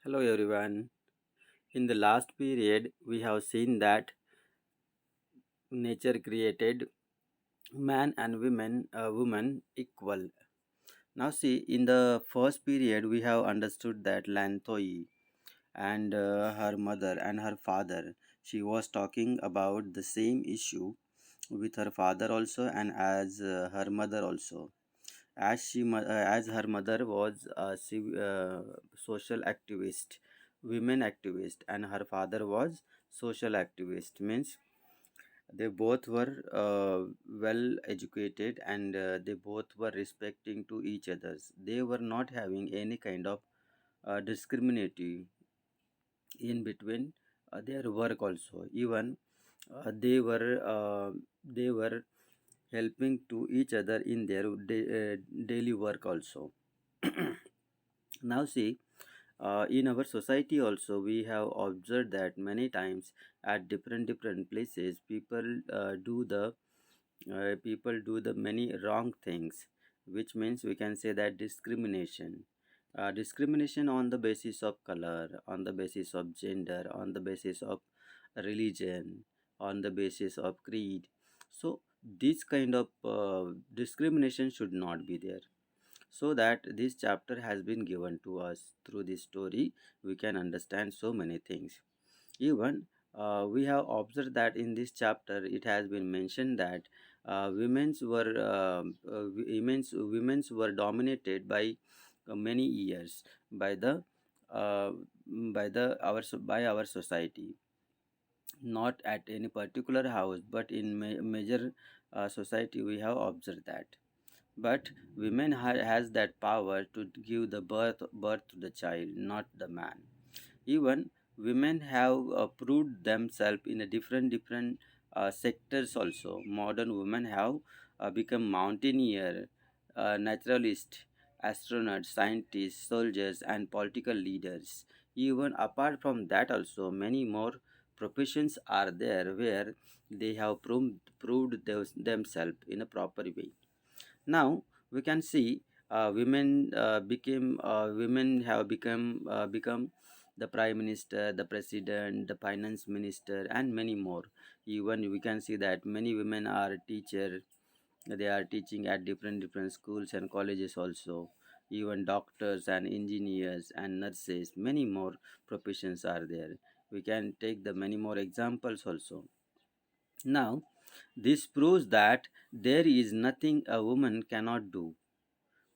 Hello everyone. In the last period, we have seen that nature created man and woman equal. Now see, in the first period, we have understood that Lanthoi and her mother and her father, she was talking about the same issue with her father also and as her mother also. As her mother was a social activist, women activist, and her father was social activist. Means they both were well educated and they both were respecting to each others. They were not having any kind of discriminative in between their work also. Even they were helping to each other in their daily work also. Now see, in our society also we have observed that many times at different places people do the many wrong things, which means we can say that discrimination on the basis of color, on the basis of gender, on the basis of religion, on the basis of creed. So this kind of discrimination should not be there. So that this chapter has been given to us through this story, we can understand so many things. Even we have observed that in this chapter it has been mentioned that women's were dominated by many years by the uh, by our society, not at any particular house but in major society we have observed that. But women has that power to give the birth to the child, not the man. Even women have proved themselves in a different sectors also. Modern women have become mountaineer, naturalist, astronauts, scientists, soldiers, and political leaders. Even apart from that, also many more professions are there where they have proved themselves in a proper way. Now we can see women have become the prime minister, the president, the finance minister, and many more. Even we can see that many women are teacher. They are teaching at different schools and colleges also. Even doctors and engineers and nurses, many more professions are there. We can take the many more examples also. Now this proves that there is nothing a woman cannot do.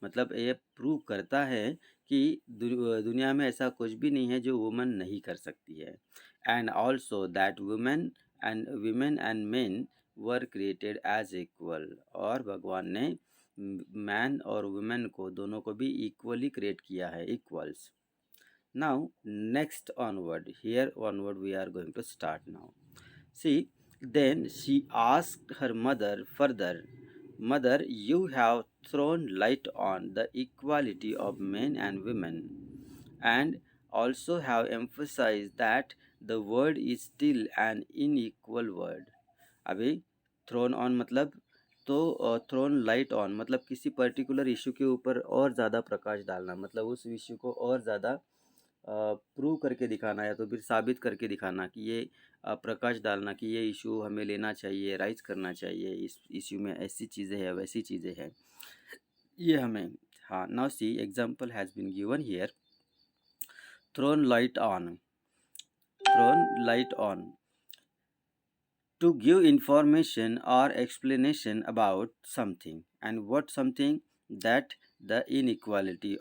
मतलब ये prove करता है कि दुनिया में ऐसा कुछ भी नहीं है जो वुमन नहीं कर सकती है। And also that women and men were created as equal, और भगवान ने मैन और वुमेन को दोनों को भी इक्वली क्रिएट किया है, equals. Now next onward, here onward we are going to start now. See, then she asked her mother further, "Mother, you have thrown light on the equality of men and women, and also have emphasized that the word is still an unequal word." अभी throne on मतलब, तो throne light on मतलब किसी particular issue के ऊपर और ज़्यादा प्रकाश डालना, मतलब उस इशू को और ज़्यादा प्रूव करके दिखाना या तो फिर साबित करके दिखाना कि ये प्रकाश डालना कि ये इशू हमें लेना चाहिए, राइज करना चाहिए, इस इशू में ऐसी चीज़ें हैं, वैसी चीज़ें हैं, ये हमें। हाँ, now see example has been given here. Thrown light on, thrown light on, to give information or explanation about something, and what something, that the equality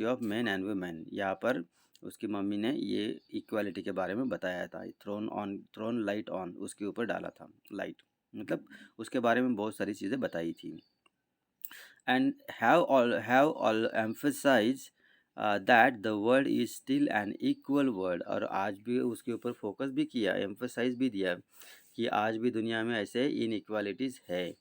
of men and women। यहाँ पर उसकी मम्मी ने ये equality के बारे में बताया था। थ्रोन लाइट ऑन उसके ऊपर डाला था लाइट, मतलब उसके बारे में बहुत सारी चीज़ें बताई थी। and have all emphasized that the world is still an equal world, और आज भी उसके ऊपर फोकस भी किया, एम्फसाइज भी दिया कि आज भी दुनिया में ऐसे इनइक्वालिटीज है।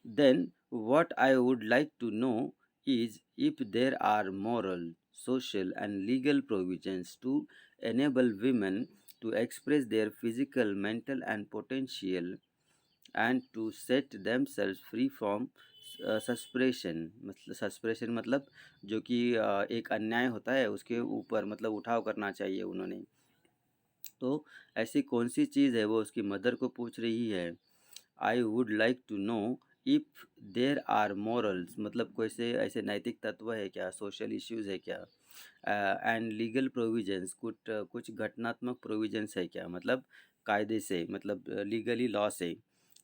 Then what I would like to know is if there are moral, social, and legal provisions to enable women to express their physical, mental, and potential, and to set themselves free from सस्प्रेशन, मतलब सस्प्रेशन मतलब जो कि एक अन्याय होता है उसके ऊपर मतलब उठाव करना चाहिए उन्होंने। तो ऐसी कौन सी चीज़ है, वो उसकी मदर को पूछ रही है। I would like to know if there are morals, मतलब कोई से ऐसे नैतिक तत्व है क्या, सोशल इश्यूज है क्या, एंड लीगल प्रोविजंस, कुछ घटनात्मक प्रोविजंस है क्या, मतलब कायदे से, मतलब लीगली लॉ से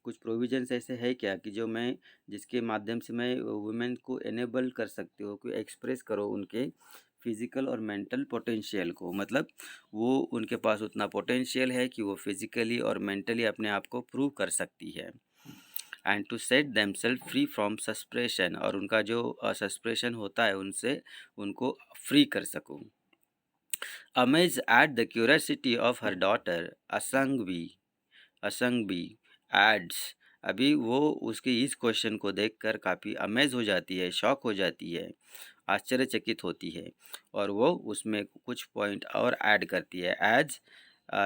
कुछ प्रोविजंस ऐसे है क्या कि जो मैं, जिसके माध्यम से मैं वुमेन को एनेबल कर सकती हूँ कि एक्सप्रेस करो उनके फिजिकल और मेंटल पोटेंशियल को, मतलब वो उनके पास उतना पोटेंशियल है कि वो फिजिकली और मेंटली अपने आप को प्रूव कर सकती है। And to set themselves free from suppression, और उनका जो सस्प्रेशन होता है उनसे उनको फ्री कर सकूं। Amazed at the curiosity of her daughter, Asangbi adds, अभी वो उसके इस क्वेश्चन को देखकर काफ़ी अमेज हो जाती है, शॉक हो जाती है, आश्चर्यचकित होती है, और वो उसमें कुछ पॉइंट और ऐड करती है। As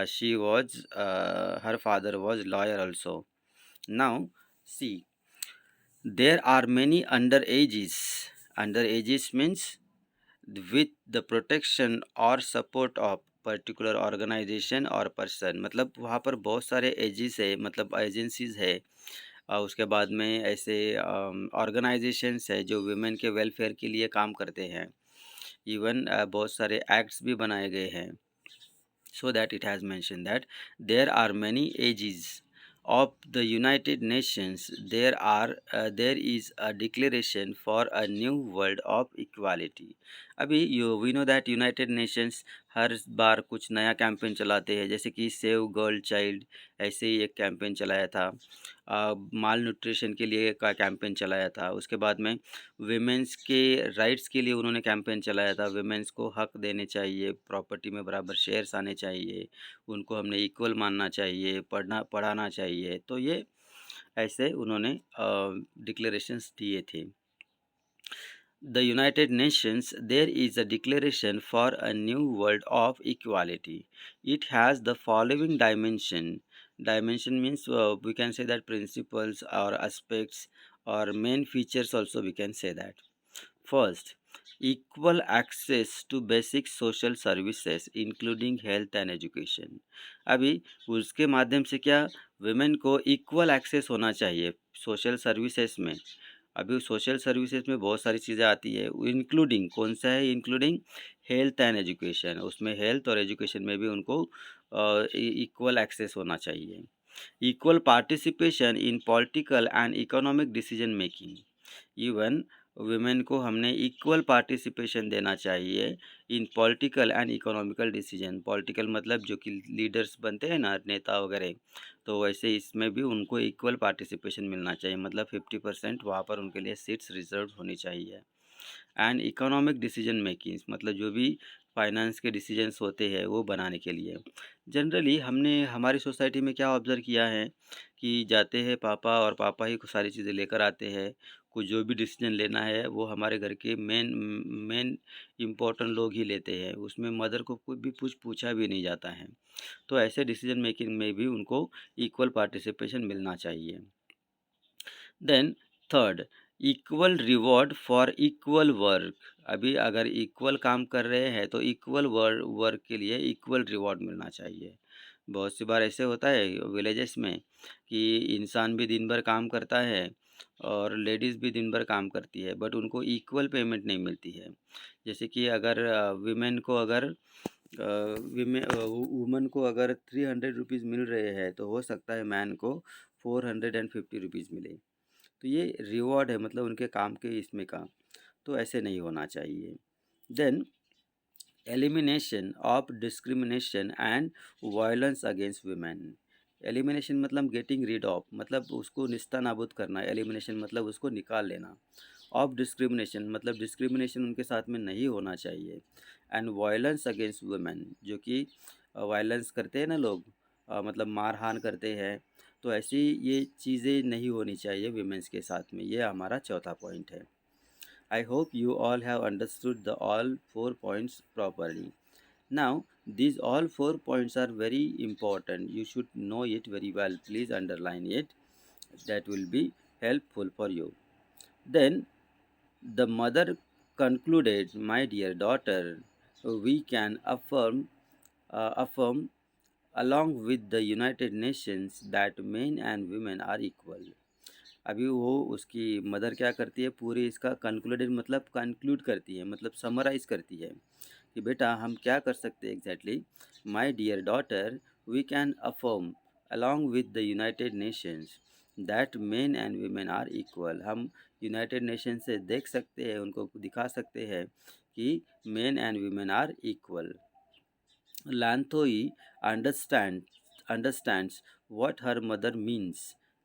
she was, her father was lawyer also. Now see, there are many underages. Underages means with the protection or support of particular organisation और पर्सन, मतलब वहाँ पर बहुत सारे एजेस है, मतलब एजेंसीज है, उसके बाद में ऐसे ऑर्गेनाइजेशंस है जो वुमेन के वेलफेयर के लिए काम करते हैं। इवन बहुत सारे एक्ट्स भी बनाए गए हैं। So that it has mentioned that there are many ages of the United Nations. There is a declaration for a new world of equality. अभी we know that United Nations हर बार कुछ नया campaign चलाते हैं, जैसे कि सेव गर्ल चाइल्ड, ऐसे ही एक campaign चलाया था। माल न्यूट्रिशन के लिए का कैंपेन चलाया था। उसके बाद में विमेंस के राइट्स के लिए उन्होंने कैंपेन चलाया था। विमेंस को हक देने चाहिए, प्रॉपर्टी में बराबर शेयर्स आने चाहिए, उनको हमने इक्वल मानना चाहिए, पढ़ाना चाहिए। तो ये ऐसे उन्होंने डिक्लेरेशंस दिए थे। The United Nations, there is a declaration for a new world of equality. It has the following dimension. Dimension means we can say that principles or aspects or main features also we can say that. First, equal access to basic social services including health and education. अभी उसके माध्यम से क्या, women को equal access होना चाहिए social services में। अभी सोशल सर्विसेज में बहुत सारी चीज़ें आती है, इंक्लूडिंग कौन सा है, इंक्लूडिंग हेल्थ एंड एजुकेशन, उसमें हेल्थ और एजुकेशन में भी उनको इक्वल एक्सेस होना चाहिए। Equal participation in political and economic decision making. Even women को हमने इक्वल पार्टिसिपेशन देना चाहिए इन political and economical decision. Political मतलब जो कि लीडर्स बनते हैं ना, नेता वगैरह, तो वैसे इसमें भी उनको इक्वल पार्टिसिपेशन मिलना चाहिए, मतलब 50% वहाँ पर उनके लिए सीट्स रिजर्व होनी चाहिए। एंड इकोनॉमिक डिसीजन मेकिंग मतलब जो भी फाइनेंस के डिसीजंस होते हैं वो बनाने के लिए। जनरली हमने हमारी सोसाइटी में क्या ऑब्ज़र्व किया है कि जाते हैं पापा और पापा ही सारी चीज़ें लेकर आते हैं। कुछ जो भी डिसीजन लेना है वो हमारे घर के मेन मेन इम्पोर्टेंट लोग ही लेते हैं, उसमें मदर को कुछ भी पूछा भी नहीं जाता है। तो ऐसे डिसीजन मेकिंग में भी उनको इक्वल पार्टिसिपेशन मिलना चाहिए। Then third, equal reward for equal work. अभी अगर इक्वल काम कर रहे हैं तो इक्वल वर्क के लिए इक्वल रिवॉर्ड मिलना चाहिए। बहुत सी बार ऐसे होता है विलेजेस में कि इंसान भी दिन भर काम करता है और लेडीज़ भी दिन भर काम करती है, बट उनको इक्वल पेमेंट नहीं मिलती है। जैसे कि अगर विमेन को अगर वुमन को अगर 300 रुपीज़ मिल रहे हैं तो हो सकता है मैन को 450 रुपीज़ मिले। तो ये रिवॉर्ड है, मतलब उनके काम के इसमें का, तो ऐसे नहीं होना चाहिए। Then elimination of discrimination and violence against women. Elimination मतलब गेटिंग रीड ऑफ, मतलब उसको निस्ता नाबूद करना। एलिमिनेशन मतलब उसको निकाल लेना। ऑफ डिस्क्रिमिनेशन मतलब डिस्क्रिमिनेशन उनके साथ में नहीं होना चाहिए। एंड वायलेंस अगेंस्ट वुमेन, जो कि वायलेंस करते हैं ना लोग, मतलब मारहान करते हैं, तो ऐसी ये चीज़ें नहीं होनी चाहिए विमेंस के साथ में। ये हमारा चौथा पॉइंट है। I hope you all have understood the all 4 points properly. Now, these all 4 points are very important. You should know it very well. Please underline it. That will be helpful for you. Then the mother concluded, "My dear daughter, we can affirm along with the United Nations that men and women are equal." अभी वो उसकी mother क्या करती है, पूरी इसका concluded मतलब conclude करती है, मतलब समराइज करती है कि बेटा हम क्या कर सकते हैं exactly. My dear daughter, we can affirm along with the United Nations that men and women are equal. हम यूनाइटेड नेशन से देख सकते हैं, उनको दिखा सकते हैं कि men and women are equal. Lanthoi understands what her mother means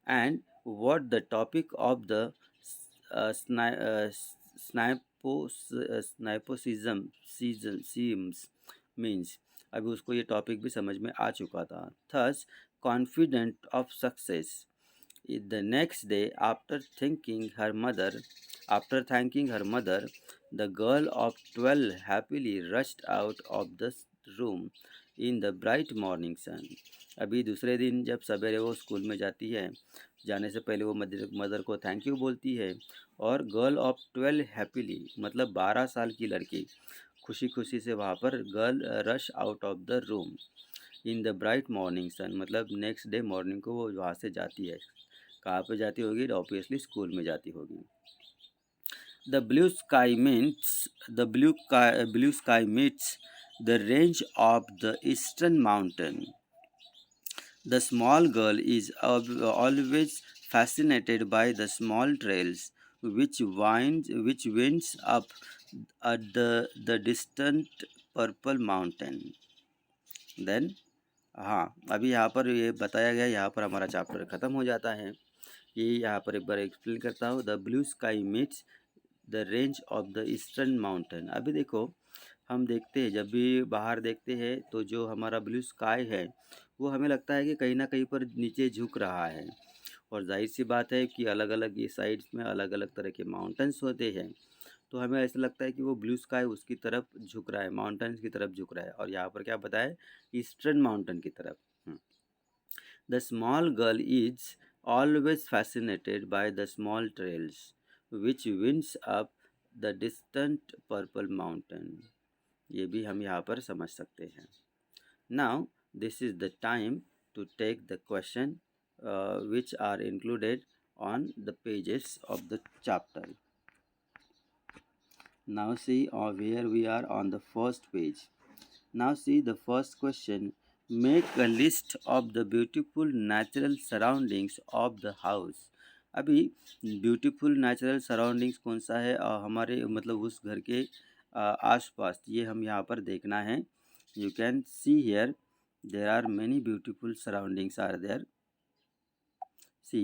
and what the topic of the sniposism seems means। अभी उसको ये टॉपिक भी समझ में आ चुका था। Thus confident of success, the next day, after thanking her mother, the girl of 12 happily rushed out of the room in the bright morning sun। अभी दूसरे दिन जब सवेरे वो स्कूल में जाती है, जाने से पहले वो मदर मदर को थैंक यू बोलती है, और गर्ल ऑफ 12 हैप्पीली मतलब 12 साल की लड़की खुशी खुशी से वहाँ पर girl rush out of the room in the bright morning sun, मतलब नेक्स्ट डे मॉर्निंग को वो वहाँ से जाती है। कहाँ पे जाती होगी? ऑब्वियसली स्कूल में जाती होगी। The blue sky meets the range of the eastern mountain. The small girl is always fascinated by the small trails which winds up at the distant purple mountain. Then हाँ, अभी यहाँ पर ये बताया गया, यहाँ पर हमारा चैप्टर ख़त्म हो जाता है। ये यहाँ पर एक बार एक्सप्लेन करता हूँ। The blue sky meets the range of the eastern mountain. अभी देखो, हम देखते हैं, जब भी बाहर देखते हैं तो जो हमारा ब्लू स्काई है वो हमें लगता है कि कहीं ना कहीं पर नीचे झुक रहा है। और जाहिर सी बात है कि अलग अलग ये साइड्स में अलग अलग तरह के माउंटेन्स होते हैं, तो हमें ऐसा लगता है कि वो ब्लू स्काई उसकी तरफ झुक रहा है, माउंटेन्स की तरफ झुक रहा है। और यहाँ पर क्या बताया? ईस्टर्न माउंटेन की तरफ। The small girl is always fascinated by the small trails which winds up the distant purple mountain. ये भी हम यहाँ पर समझ सकते हैं। Now this is the time to take the question which are included on the pages of the chapter. Now see where we are on the first page. Now see the first question. Make a list of the beautiful natural surroundings of the house. अभी beautiful natural surroundings कौन सा है हमारे मतलब उस घर के आसपास, ये हम यहाँ पर देखना है। You can see here there are many beautiful surroundings are there. See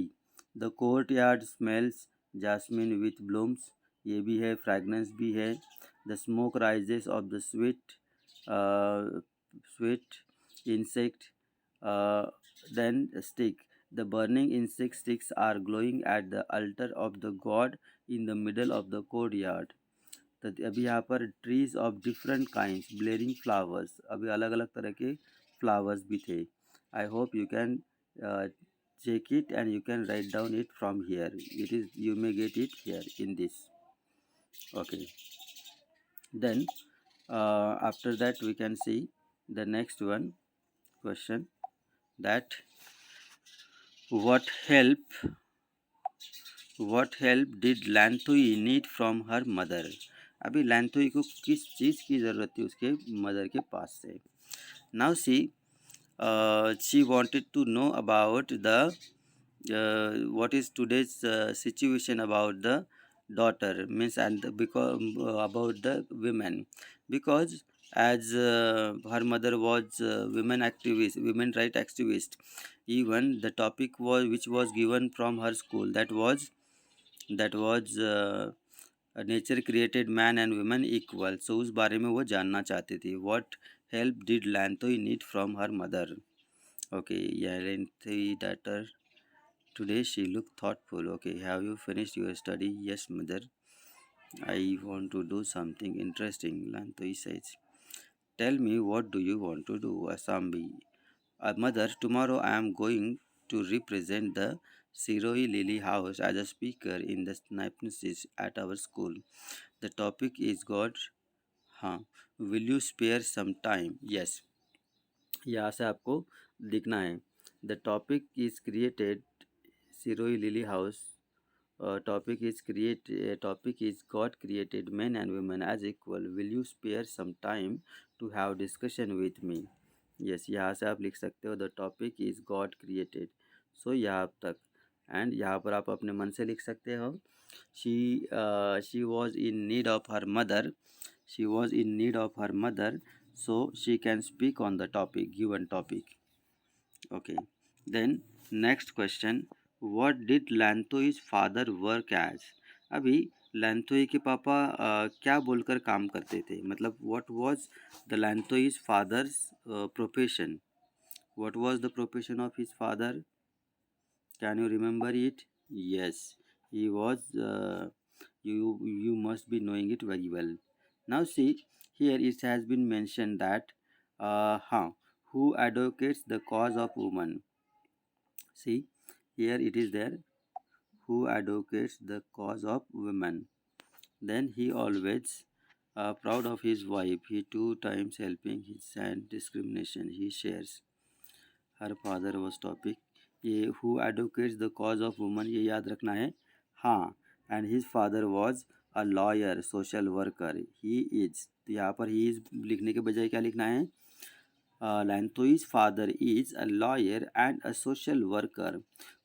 the courtyard smells jasmine with blooms, ये भी है, फ्रैगनेंस भी है। The smoke rises of the sweet insect, then stick. The burning insect sticks are glowing at the altar of the god in the middle of the courtyard. तो अभी यहाँ पर trees of different kinds blaring flowers, अभी अलग अलग तरह के flowers भी थे। I hope you can check it and you can write down it from here. It is, you may get it here in this. Okay, then after that we can see the next one question, that what help did Lanthui need from her mother। अभी लैंथोई को किस चीज़ की ज़रूरत थी उसके mother के पास से। Now see she wanted to know about the what is today's situation about the daughter means, and because about the women, because as her mother was women right activist, even the topic was which was given from her school, that was nature created man and women equal. So उस बारे में वो जानना चाहती थी। What help did Lanthoi need from her mother. Okay, yeah, lengthy daughter today she looked thoughtful. Okay, have you finished your study? Yes, mother, I want to do something interesting, Lantoi says. Tell me, what do you want to do? Asambi. Mother, tomorrow I am going to represent the Siroi Lily House as a speaker in the Snipnesis at our school. The topic is God. हाँ, will you spare some time? Yes, यहाँ से आपको लिखना है. The topic is created Siroi Lily House. Topic is God created men and women as equal. Will you spare some time to have discussion with me? Yes, यहाँ से आप लिख सकते हो. The topic is God created. So यहाँ तक. And यहाँ पर आप अपने मन से लिख सकते हो. She was in need of her mother. She was in need of her mother, so she can speak on the topic, given topic. Okay. Then next question. What did Lantoi's father work as? अभी लैंथोई के पापा क्या बोलकर काम करते थे, मतलब what was the Lantoi's father's profession? What was the profession of his father? Can you remember it? Yes, he was. You must be knowing it very well. Now see, here it has been mentioned that who advocates the cause of woman. See, here it is there, who advocates the cause of women. Then he always proud of his wife. He two times helping his and discrimination he shares. Her father was topic. ये who advocates the cause of woman ये याद रखना है. हाँ, and his father was a lawyer, social worker. He is. तो यहाँ पर he is लिखने के बजाय क्या लिखना है? Lantoi's father is a lawyer and a social worker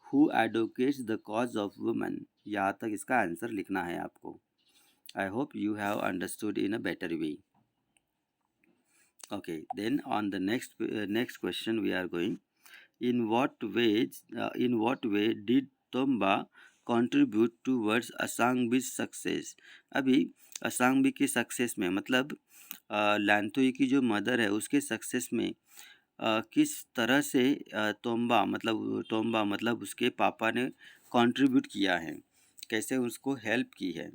who advocates the cause of women. यहाँ तक इसका आंसर लिखना है आपको. I hope you have understood in a better way. Okay, then on the next question we are going. In what way did Tomba contribute towards Asangbi's success? अभी असंगबी की success में मतलब लांतोई की जो मदर है उसके सक्सेस में किस तरह से टोम्बा मतलब उसके पापा ने कंट्रीब्यूट किया है, कैसे उसको हेल्प की है.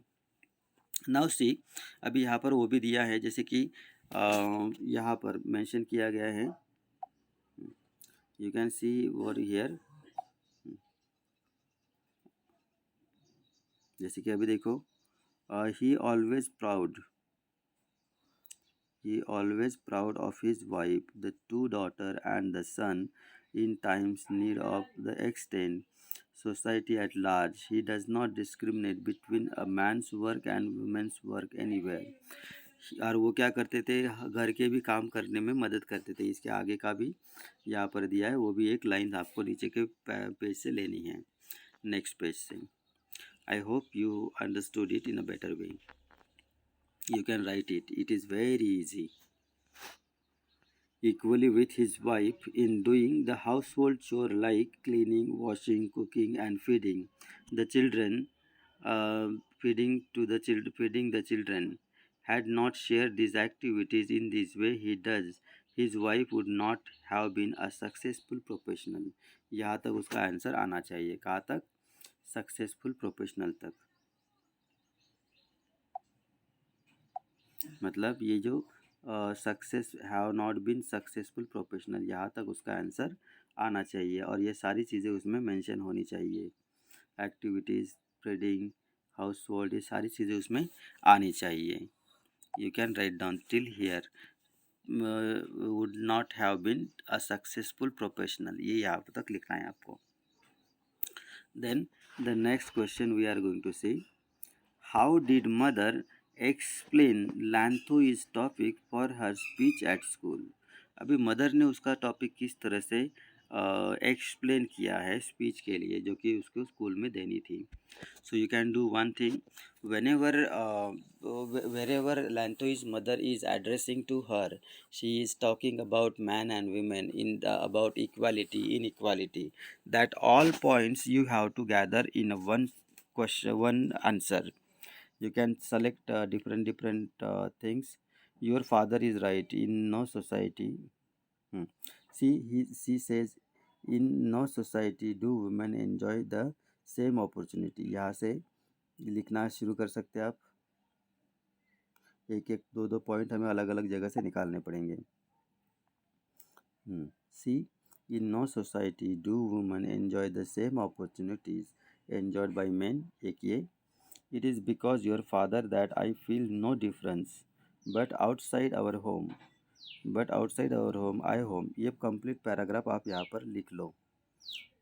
नाउ सी, अभी यहाँ पर वो भी दिया है जैसे कि यहाँ पर मेंशन किया गया है. You can see over here. जैसे कि अभी देखो, he always proud of his wife, the two daughter and the son in times need of the extent society at large. He does not discriminate between a man's work and women's work anywhere. और वो क्या करते थे, घर के भी काम करने में मदद करते थे. इसके आगे का भी यहाँ पर दिया है, वो भी एक लाइन आपको नीचे के पेज से लेनी है, नेक्स्ट पेज से. I hope you understood it in a better way. You can write it. It is very easy. Equally with his wife in doing the household chore like cleaning, washing, cooking, and feeding the children. Feeding the children. Had not shared these activities in this way he does, his wife would not have been a successful professional. यहाँ तक उसका answer आना चाहिए. कहाँ तक? Successful professional तक. मतलब ये जो success have not been successful professional, यहाँ तक उसका आंसर आना चाहिए. और ये सारी चीज़ें उसमें मेंशन होनी चाहिए. एक्टिविटीज़, ट्रेडिंग, हाउस होल्ड, ये सारी चीज़ें उसमें आनी चाहिए. You can write down till here, would not have been a successful professional, ये यहाँ तक लिखना है आपको. Then the next question we are going to see, how did mother explain Lanthoi's topic for her speech at school? अभी मदर ने उसका टॉपिक किस तरह से एक्सप्लेन किया है स्पीच के लिए जो कि उसको स्कूल में देनी थी. So you can do one thing, wherever Lantoi's mother is addressing to her, she is talking about man and women about equality, inequality. That all points you have to gather in a one question, one answer. You can select different things. Your father is right. In no society, she says, in no society do women enjoy the same opportunity. यहाँ से लिखना शुरू कर सकते हैं आप. एक एक दो दो पॉइंट हमें अलग अलग जगह से निकालने पड़ेंगे. सी, In no society do women enjoy the same opportunities enjoyed by men, aka it is because your father that I feel no difference, but outside our home, I home, ये complete paragraph आप यहाँ पर लिख लो.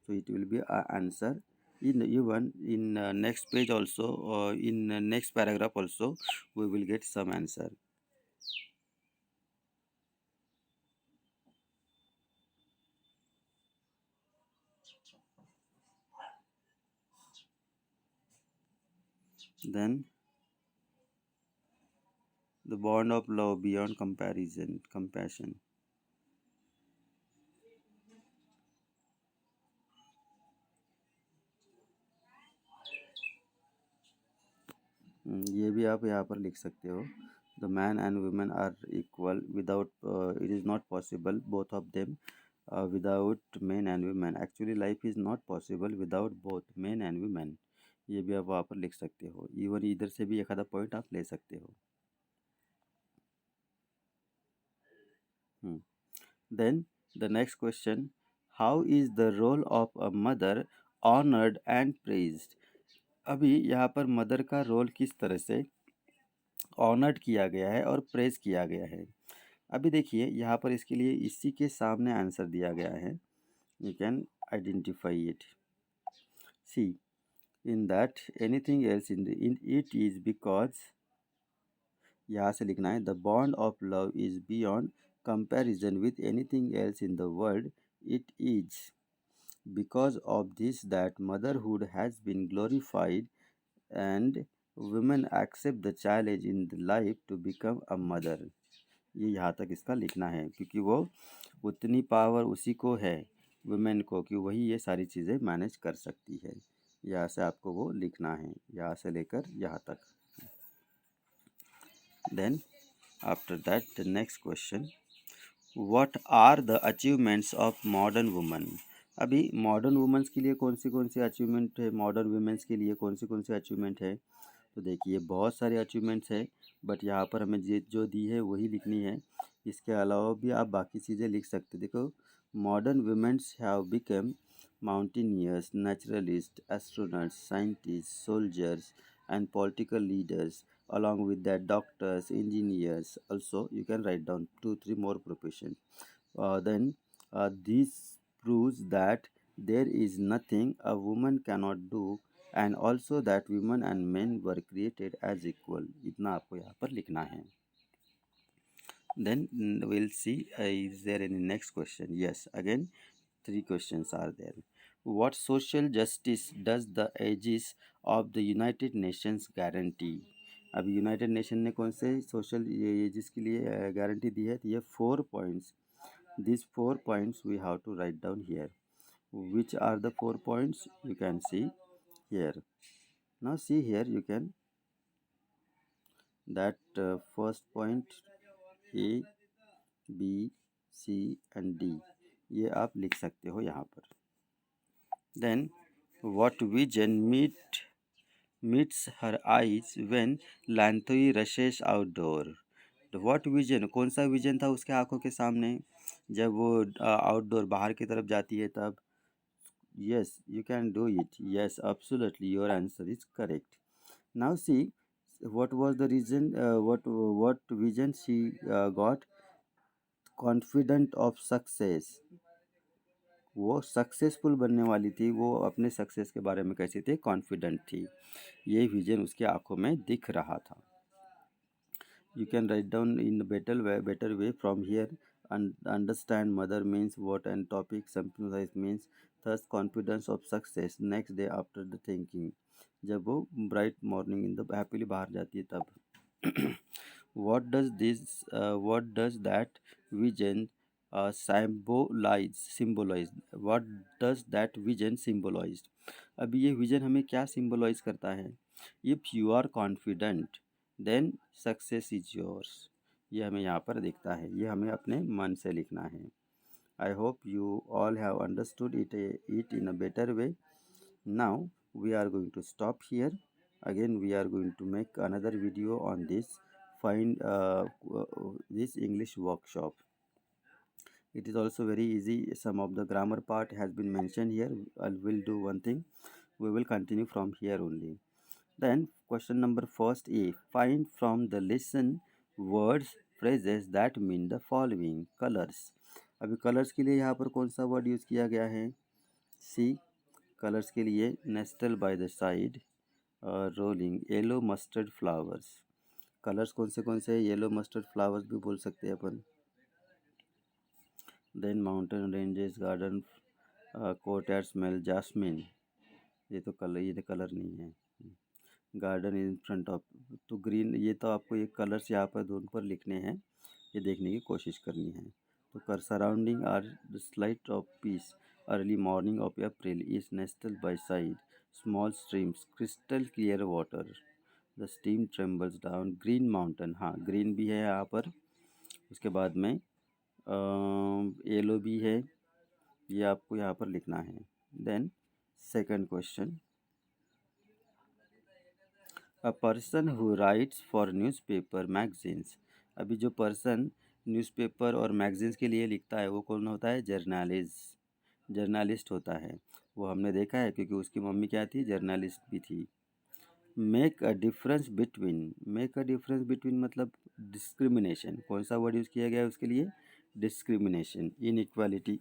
So it will be a answer. In even in next page also, in next paragraph also, we will get some answer. Then the bond of love beyond comparison, compassion. ये भी आप यहाँ पर लिख सकते हो. The man and women are equal without it is not possible both of them without men and women. Actually life is not possible without both men and women. ये भी आप वहाँ पर लिख सकते हो. इवन इधर से भी एक आधा पॉइंट आप ले सकते हो. Hmm. Then the next question, how is the role of a mother honored and praised? अभी यहाँ पर मदर का रोल किस तरह से ऑनर्ड किया गया है और प्रेज किया गया है. अभी देखिए यहाँ पर इसके लिए इसी के सामने आंसर दिया गया है. You can identify it. See in that anything else in it is because यहाँ से लिखना है the bond of love is beyond comparison with anything else in the world. It is because of this that motherhood has been glorified and women accept the challenge in the life to become a mother. ये यहाँ तक इसका लिखना है क्योंकि वो उतनी power उसी को है वुमेन को कि वही ये सारी चीज़ें मैनेज कर सकती है. यहाँ से आपको वो लिखना है यहाँ से लेकर यहाँ तक. Then after that the next question, what are the achievements of modern woman. अभी मॉडर्न वुमेंस के लिए कौन सी अचीवमेंट है, मॉडर्न वुमेंस के लिए कौन सी अचीवमेंट है. तो देखिए बहुत सारे अचीवमेंट्स है बट यहाँ पर हमें जो दी है वही लिखनी है. इसके अलावा भी आप बाकी चीज़ें लिख सकते. देखो modern women's have become mountaineers, naturalist, astronauts, scientist, soldiers and political leaders. Along with that, doctors, engineers. Also, you can write down two, three more professions. Then, this proves that there is nothing a woman cannot do, and also that women and men were created as equal. इतना आपको यहाँ पर लिखना है. Then we'll see is there any next question. Yes, again three questions are there. What social justice does the aegis of the United Nations guarantee? अभी United nation ने कौन से सोशल एजिस के लिए गारंटी दी है. तो ये 4 points. These 4 points we have to write down here. Which are the 4 points? You can see here. Now see here you can that first point A, B, C and D ये आप लिख सकते हो यहाँ पर. Then what vision meets her eyes when Lanthoi rushes outdoor. तो what vision, कौन सा विजन था उसके आंखों के सामने जब वो आउटडोर बाहर की तरफ जाती है तब. Yes, you can do it. Yes, absolutely. Your answer is correct. Now see, what was the reason? What vision she got? Confident of success. वो सक्सेसफुल बनने वाली थी. वो अपने सक्सेस के बारे में कैसी थी, कॉन्फिडेंट थी. ये विजन उसके आंखों में दिख रहा था. You can write down in a better way from here. And understand mother means what and topic sympathize means thus confidence of success next day after the thinking. जब वो bright morning in the happily बाहर जाती है तब. what does that vision symbolize. what does that vision symbolize. अभी ये vision हमें क्या सिम्बोलाइज करता है. If you are confident then success is yours. ये हमें यहाँ पर दिखता है. ये हमें अपने मन से लिखना है. आई hope you all have understood it in a better way. Now we are going to stop here. Again we are going to make another video on this find this English workshop. It is also very easy. Some of the grammar part has been mentioned here. I will do one thing. We will continue from here only. Then question number first A. Find from the lesson words phrases that mean the following. Colors. अभी colours के लिए यहाँ पर कौन सा word use किया गया है? सी. कलर्स के लिए nestled by the side, rolling, yellow mustard flowers. Colours कौन से येलो मस्टर्ड फ्लावर्स भी बोल सकते हैं अपन. Then mountain ranges, garden, court smell jasmine. ये तो कलर नहीं है. गार्डन इन फ्रंट ऑफ, तो ग्रीन, ये तो आपको ये कलर्स यहाँ पर ढूंढ पर लिखने हैं, ये देखने की कोशिश करनी है. तो कर surrounding are the slight of peace, early morning of April is nestle by side, small streams, crystal clear water, the steam trembles down, green mountain. हाँ, ग्रीन भी है यहाँ पर. उसके बाद में येलो भी है, ये आपको यहाँ पर लिखना है. Then second question. A person who writes for newspaper magazines. अभी जो पर्सन न्यूज़पेपर और मैगजीन्स के लिए लिखता है वो कौन होता है? जर्नलिस्ट होता है. वो हमने देखा है क्योंकि उसकी मम्मी क्या थी? जर्नलिस्ट भी थी. मेक अ डिफरेंस बिटवीन मतलब डिस्क्रिमिनेशन. कौन सा वर्ड यूज़ किया गया है उसके लिए? डिस्क्रिमिनेशन. इनइक्वालिटी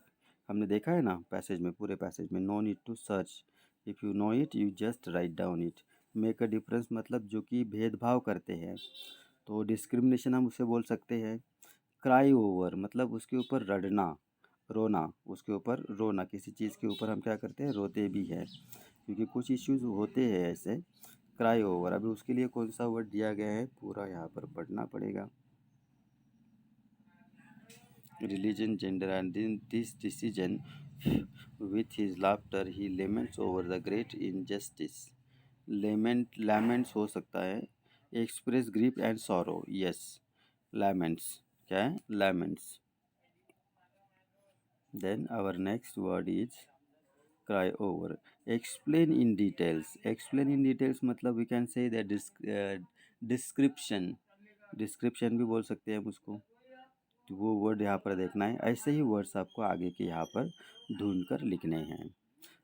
हमने देखा है ना पैसेज में, पूरे पैसेज में. No need to search, if you know it you just write down it. Make a difference मतलब जो कि भेदभाव करते हैं, तो डिस्क्रिमिनेशन हम उसे बोल सकते हैं. क्राई ओवर मतलब उसके ऊपर रड़ना, रोना, उसके ऊपर रोना, किसी चीज़ के ऊपर हम क्या करते हैं? रोते भी हैं, क्योंकि कुछ इश्यूज होते हैं ऐसे. Cry over. अभी उसके लिए कौन सा वर्ड दिया गया है पूरा यहाँ पर पढ़ना पड़ेगा. Religion, gender, and in this decision, with his laughter, he laments over the great injustice. Laments हो सकता है. Express grief and sorrow. Yes, laments. क्या है? Laments. Then our next word is cry over. Explain in details. Explain in details मतलब we can say that description. Description भी बोल सकते हैं हम उसको. तो वो वर्ड यहाँ पर देखना है. ऐसे ही वर्ड्स आपको आगे के यहाँ पर ढूंढ कर लिखने हैं.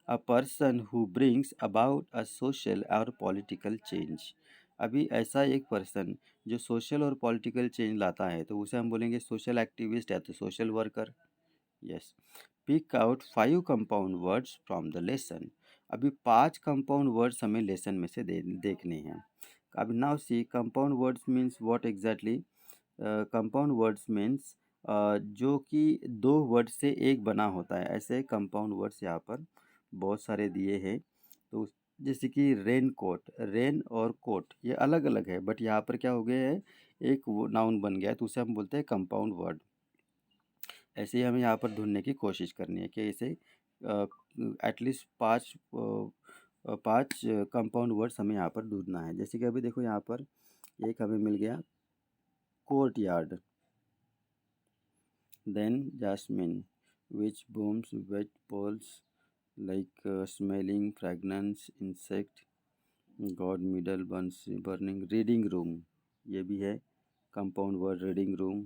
अ person who brings about a social और पॉलिटिकल चेंज. अभी ऐसा एक पर्सन जो सोशल और पॉलिटिकल चेंज लाता है तो उसे हम बोलेंगे सोशल एक्टिविस्ट या तो social worker. Yes. Pick out 5 compound words from the lesson. अभी 5 कंपाउंड वर्ड्स हमें लेसन में से देखने हैं. अब now see compound words means what exactly. Compound words means जो कि दो वर्ड से एक बना होता है. ऐसे कंपाउंड वर्ड्स यहाँ पर बहुत सारे दिए हैं. तो जैसे कि रेन कोट, रेन और कोट ये अलग अलग है, बट यहाँ पर क्या हो गया है? एक नाउन बन गया है, तो उसे हम बोलते हैं कंपाउंड वर्ड. ऐसे ही हमें यहाँ पर ढूंढने की कोशिश करनी है कि इसे एटलीस्ट पाँच कंपाउंड वर्ड्स हमें यहाँ पर ढूंढना है. जैसे कि अभी देखो यहाँ पर एक हमें मिल गया court yard. Then jasmine, which blooms wet poles like smelling fragrance insect. God middle burns burning. Reading room, ये भी है compound word. Reading room.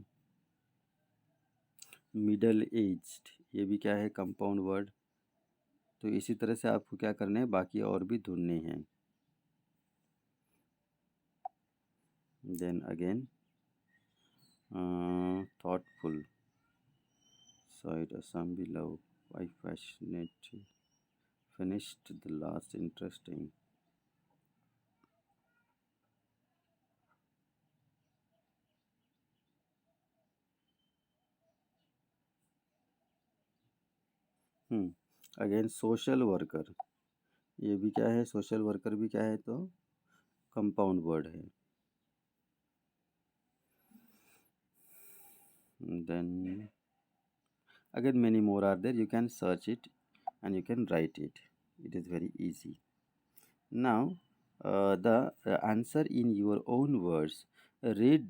Middle aged, ये भी क्या है? Compound word. तो इसी तरह से आपको क्या करना है, बाकी और भी ढूंढने हैं. Then again thoughtful, side assembly love, I passionate, finished the last interesting. Again social worker, ये भी क्या है? सोशल वर्कर भी क्या है? तो कंपाउंड वर्ड है. Then again many more are there. You can search it and you can write it. It is very easy. Now the answer in your own words. Read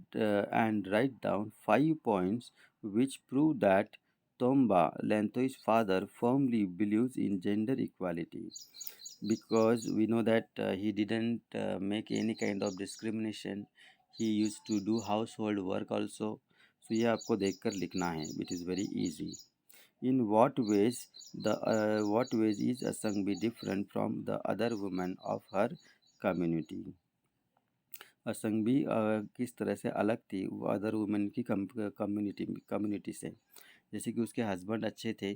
and write down 5 points which prove that Tomba Lento's father firmly believes in gender equality, because we know that he didn't make any kind of discrimination. He used to do household work also. तो ये आपको देखकर लिखना है. It is very easy. In what ways is Asangbi different from the other women of her community? असंगबी किस तरह से अलग थी वो अदर वुमेन की कम्युनिटी से. जैसे कि उसके हस्बैंड अच्छे थे,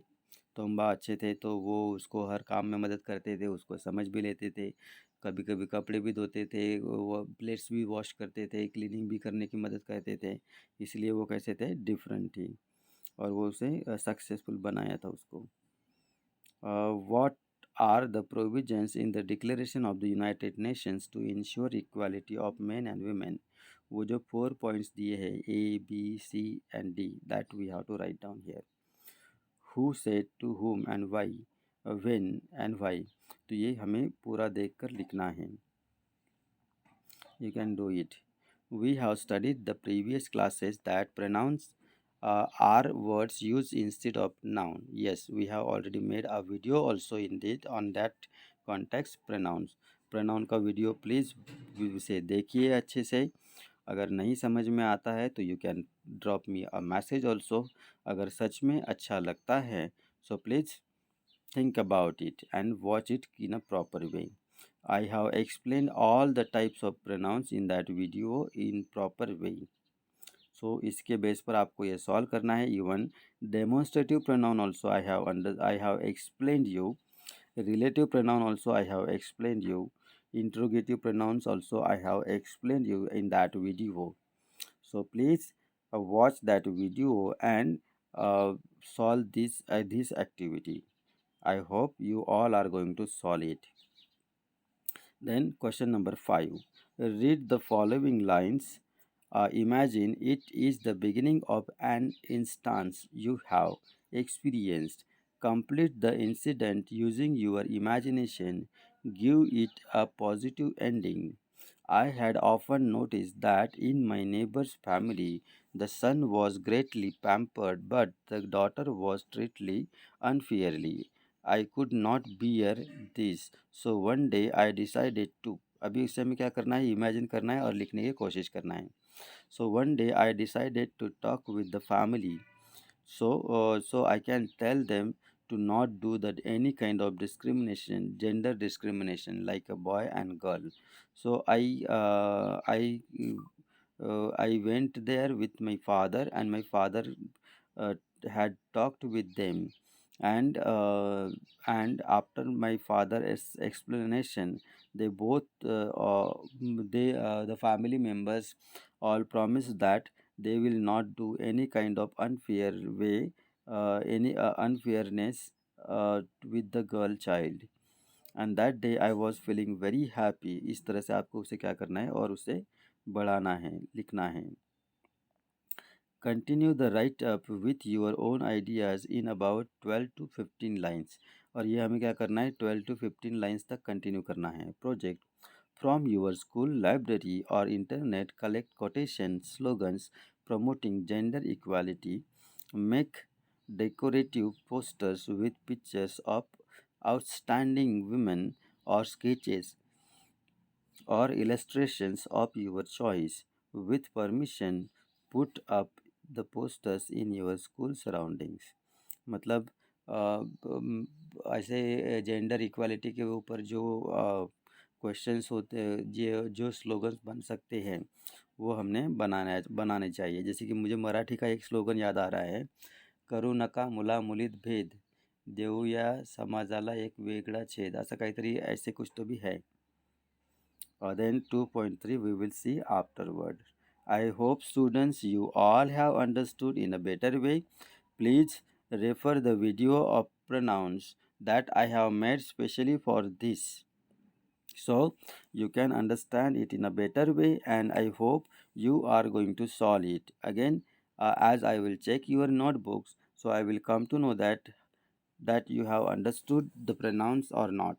तोम्बा अच्छे थे, तो वो उसको हर काम में मदद करते थे, उसको समझ भी लेते थे, कभी कभी कपड़े भी धोते थे, वो प्लेट्स भी वॉश करते थे, क्लीनिंग भी करने की मदद करते थे. इसलिए वो कैसे थे, डिफरेंट थी, और वो उसे सक्सेसफुल बनाया था उसको. What are the provisions in the Declaration of the United Nations to ensure equality of men and women? वो जो 4 points दिए हैं, A, B, C and D, that we have to write down here. Who said to whom and why, when and why. तो ये हमें पूरा देखकर लिखना है. You can do it. We have studied the previous classes that pronouns are words used instead of noun. Yes, we have already made a video also indeed on that context pronouns. Pronoun का video please उसे देखिए अच्छे से. अगर नहीं समझ में आता है तो you can drop me a message also. अगर सच में अच्छा लगता है so please think about it and watch it in a proper way. I have explained all the types of pronouns in that video in proper way. So इसके base पर आपको ये solve करना है. Even demonstrative pronoun also I have explained you. Relative pronoun also I have explained you. Interrogative pronouns also I have explained you in that video. So please watch that video and solve this activity. I hope you all are going to solve it. Then question number 5. Read the following lines. Imagine it is the beginning of an instance you have experienced. Complete the incident using your imagination. Give it a positive ending. I had often noticed that in my neighbor's family, the son was greatly pampered, but the daughter was treated unfairly. I could not bear this, so one day I decided to. अभी इस समय क्या करना है, imagine करना है और लिखने की कोशिश करना है. So one day I decided to talk with the family, so I can tell them to not do that any kind of discrimination, gender discrimination, like a boy and girl. So I went there with my father, and my father uh, had talked with them, and after my father's explanation, they both the family members all promised that they will not do any kind of unfair way, any unfairness with the girl child. And that day I was feeling very happy. इस तरह से आपको उसे क्या करना है और उसे बढ़ाना है, लिखना है. Continue the write up with your own ideas in about 12 to 15 lines. और ये हमें क्या करना है, 12 to 15 lines तक कंटिन्यू करना है. Project. From your school library or internet, collect quotation slogans promoting gender equality. Make decorative posters with pictures of outstanding women or sketches or illustrations of your choice. With permission, put up the posters in your school surroundings. मतलब ऐसे gender equality के ऊपर जो questions होते हैं, जो slogans बन सकते हैं, वो हमने बनाने चाहिए. जैसे कि मुझे मराठी का एक स्लोगन याद आ रहा है, करू नका मुला मुलीत भेद, देऊया समाजाला एक वेगळा छेद. असं काहीतरी ऐसे कुछ तो भी है. Then 2.3 we will see afterward. I hope students you all have understood in a better way. Please refer the video of pronouns that I have made specially for this, so you can understand it in a better way, and I hope you are going to solve it. Again, as I will check your notebooks, so I will come to know that you have understood the pronouns or not.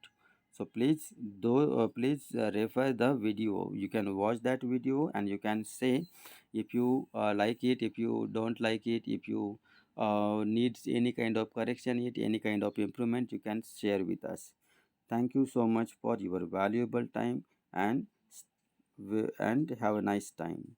So please refer the video. You can watch that video and you can say if you like it, if you don't like it, if you need any kind of correction, any kind of improvement, you can share with us. Thank you so much for your valuable time, and have a nice time.